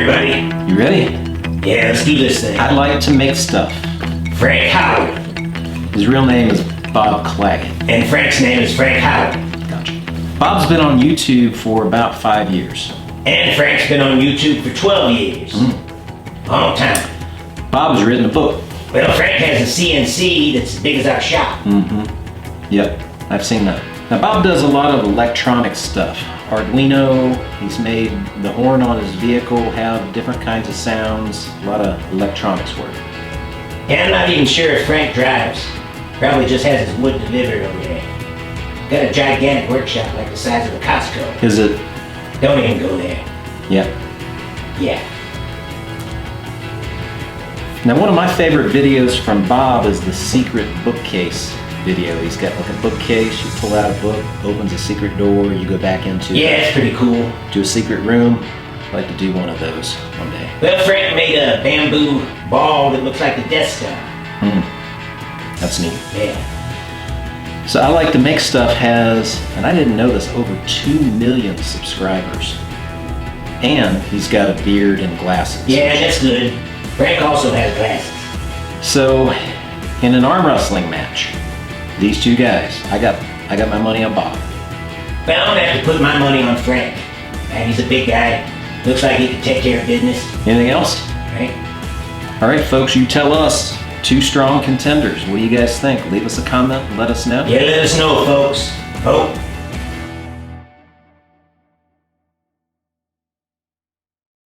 everybody. You ready? Yeah, let's do this thing. I like to make stuff. Frank Howarth. His real name is Bob Clagett. And Frank's name is Frank Howarth. Gotcha. Bob's been on YouTube for about 5 years. And Frank's been on YouTube for 12 years. Long time. Bob's written a book. Well, Frank has a CNC that's as big as our shop. Yep, I've seen that. Now Bob does a lot of electronic stuff. Arduino, he's made the horn on his vehicle have different kinds of sounds, a lot of electronics work. And I'm not even sure if Frank drives. Probably just has his wood delivered over there. Got a gigantic workshop like the size of a Costco. Is it? Don't even go there. Yep. Yeah. Now one of my favorite videos from Bob is the secret bookcase video. He's got like a bookcase, you pull out a book, opens a secret door, you go back into it's pretty cool. To a secret room. I'd like to do one of those one day. Well, Frank made a bamboo ball that looks like a Death Star. That's neat. Yeah. So I Like to Make Stuff has, and I didn't know this, over 2 million subscribers. And he's got a beard and glasses. Yeah, that's good. Frank also has glasses. So, in an arm wrestling match, these two guys, I got my money on Bob. But I'm gonna have to put my money on Frank. Man, he's a big guy. Looks like he can take care of business. Anything else? Right? All right, folks, you tell us. 2 strong contenders. What do you guys think? Leave us a comment and let us know. Yeah, let us know, folks. Vote.